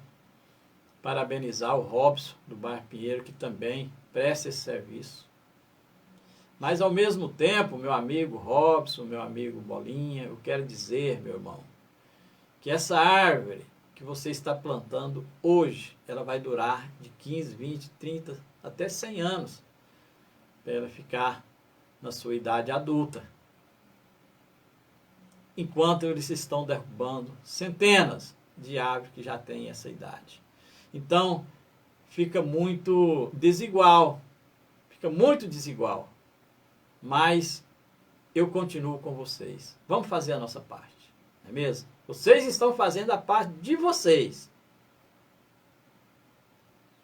parabenizar o Robson do bairro Pinheiro, que também presta esse serviço. Mas ao mesmo tempo, meu amigo Robson, meu amigo Bolinha, eu quero dizer, meu irmão, que essa árvore que você está plantando hoje, ela vai durar de 15, 20, 30, até 100 anos, para ela ficar na sua idade adulta. Enquanto eles estão derrubando centenas de árvores que já têm essa idade. Então, fica muito desigual. Fica muito desigual. Mas eu continuo com vocês. Vamos fazer a nossa parte. Não é mesmo? Vocês estão fazendo a parte de vocês.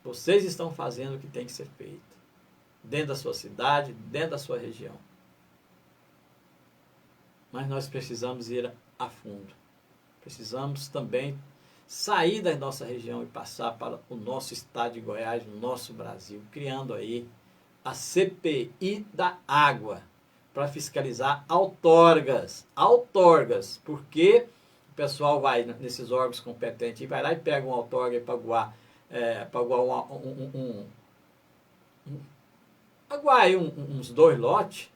Vocês estão fazendo o que tem que ser feito. Dentro da sua cidade, dentro da sua região. Mas nós precisamos ir a fundo. Precisamos também sair da nossa região e passar para o nosso estado de Goiás, o nosso Brasil, criando aí a CPI da água, para fiscalizar outorgas. Outorgas, porque o pessoal vai nesses órgãos competentes e vai lá e pega uma outorga para aguar, aguar uns 2 lotes,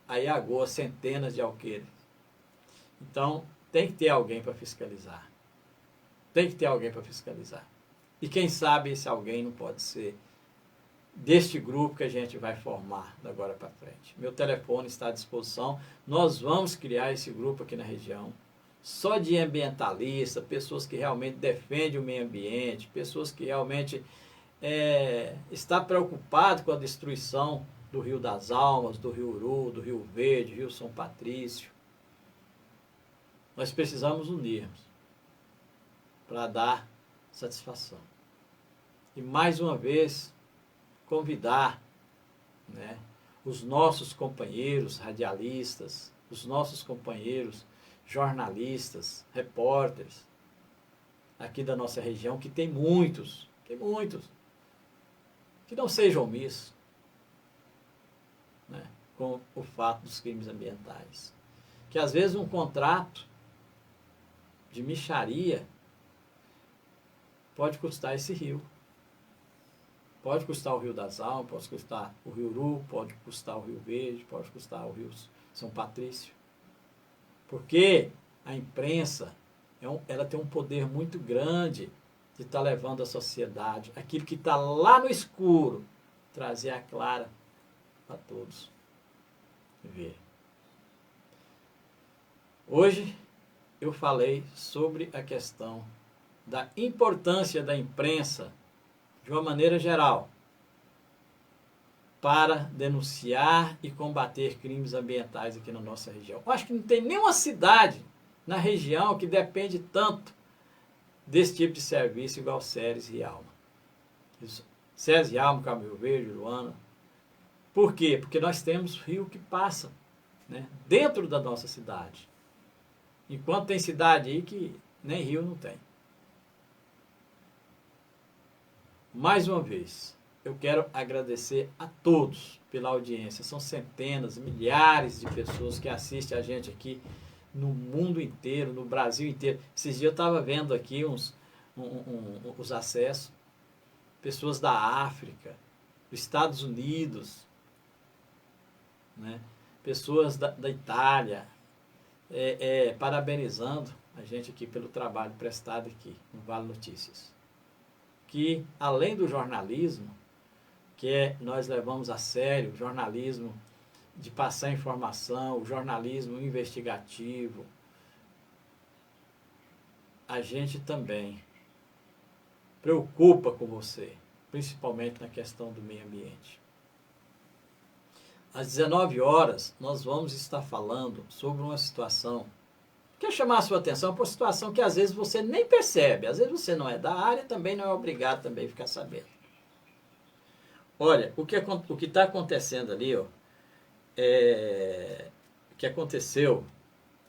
aí agoa centenas de alqueires. Então, tem que ter alguém para fiscalizar. Tem que ter alguém para fiscalizar. E quem sabe esse alguém não pode ser deste grupo que a gente vai formar da agora para frente. Meu telefone está à disposição. Nós vamos criar esse grupo aqui na região, só de ambientalistas, pessoas que realmente defendem o meio ambiente, pessoas que realmente estão preocupadas com a destruição do Rio das Almas, do Rio Uru, do Rio Verde, Rio São Patrício. Nós precisamos unirmos para dar satisfação. E mais uma vez, convidar, né, os nossos companheiros radialistas, os nossos companheiros jornalistas, repórteres, aqui da nossa região, que tem muitos, que não sejam omissos, né, com o fato dos crimes ambientais. Que às vezes um contrato de mixaria pode custar esse rio. Pode custar o Rio das Almas, pode custar o Rio Uru, pode custar o Rio Verde, pode custar o Rio São Patrício. Porque a imprensa, ela tem um poder muito grande de estar levando à sociedade aquilo que está lá no escuro, trazer a clara para todos ver. Hoje eu falei sobre a questão da importância da imprensa, de uma maneira geral, para denunciar e combater crimes ambientais aqui na nossa região. Eu acho que não tem nenhuma cidade na região que depende tanto desse tipo de serviço igual Ceres e Rialma. Ceres, Rialma, Cabo Rio Verde, Luana. Por quê? Porque nós temos rio que passa, né, dentro da nossa cidade. Enquanto tem cidade aí que nem rio não tem. Mais uma vez, eu quero agradecer a todos pela audiência. São centenas, milhares de pessoas que assistem a gente aqui no mundo inteiro, no Brasil inteiro. Esses dias eu estava vendo aqui os acessos. Pessoas da África, dos Estados Unidos, né? Pessoas da Itália, parabenizando a gente aqui pelo trabalho prestado aqui no Vale Notícias. Que, além do jornalismo, nós levamos a sério o jornalismo de passar informação, o jornalismo investigativo, a gente também preocupa com você, principalmente na questão do meio ambiente. Às 19 horas, nós vamos estar falando sobre uma situação. Quer chamar a sua atenção para uma situação que às vezes você nem percebe. Às vezes você não é da área, também não é obrigado também a ficar sabendo. Olha, o que está acontecendo ali, ó, o que aconteceu,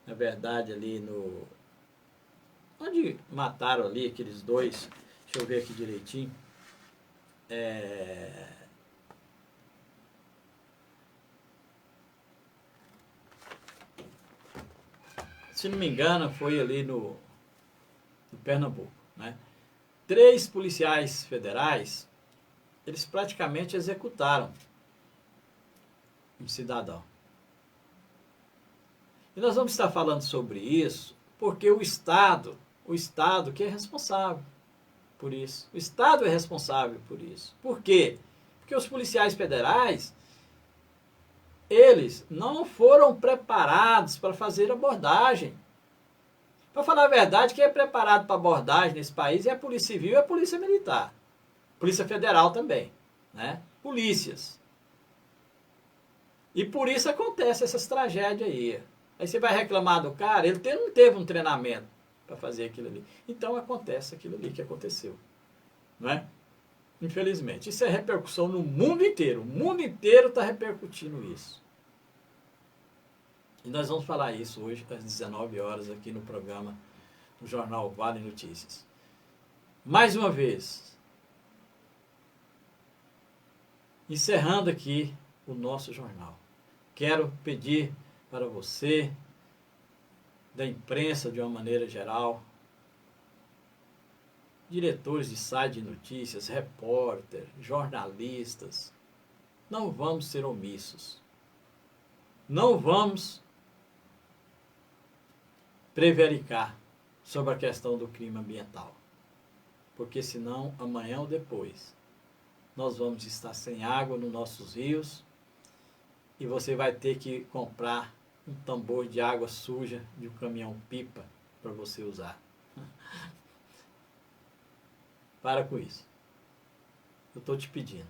na verdade, ali no... Onde mataram ali aqueles dois, deixa eu ver aqui direitinho. Se não me engano, foi ali no Pernambuco, né? 3 policiais federais, eles praticamente executaram um cidadão. E nós vamos estar falando sobre isso porque o Estado que é responsável por isso. O Estado é responsável por isso. Por quê? Porque os policiais federais, eles não foram preparados para fazer abordagem. Para falar a verdade, quem é preparado para abordagem nesse país é a Polícia Civil e a Polícia Militar. Polícia Federal também, né? Polícias. E por isso acontece essas tragédias aí. Aí você vai reclamar do cara, ele não teve um treinamento para fazer aquilo ali. Então acontece aquilo ali que aconteceu, não é? Infelizmente. Isso é repercussão no mundo inteiro. O mundo inteiro está repercutindo isso. E nós vamos falar isso hoje às 19 horas aqui no programa do Jornal Vale Notícias. Mais uma vez, encerrando aqui o nosso jornal. Quero pedir para você, da imprensa de uma maneira geral, diretores de site de notícias, repórter, jornalistas, não vamos ser omissos. Não vamos prevaricar sobre a questão do crime ambiental. Porque senão, amanhã ou depois, nós vamos estar sem água nos nossos rios e você vai ter que comprar um tambor de água suja de um caminhão-pipa para você usar. Para com isso. Eu estou te pedindo.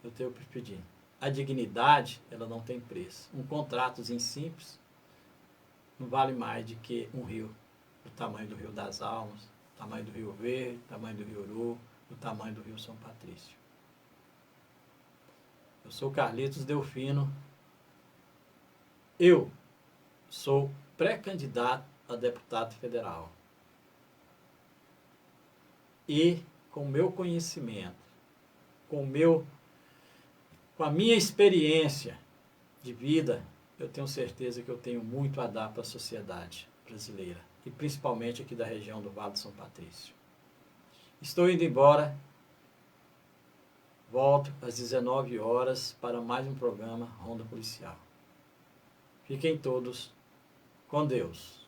Eu estou te pedindo. A dignidade, ela não tem preço. Um contratozinho simples não vale mais do que um rio. Do tamanho do Rio das Almas, do tamanho do Rio Verde, do tamanho do Rio Uru, do tamanho do Rio São Patrício. Eu sou Carlitos Delfino. Eu sou pré-candidato a deputado federal. E com o meu conhecimento, com a minha experiência de vida, eu tenho certeza que eu tenho muito a dar para a sociedade brasileira, e principalmente aqui da região do Vale do São Patrício. Estou indo embora, volto às 19 horas para mais um programa Ronda Policial. Fiquem todos com Deus.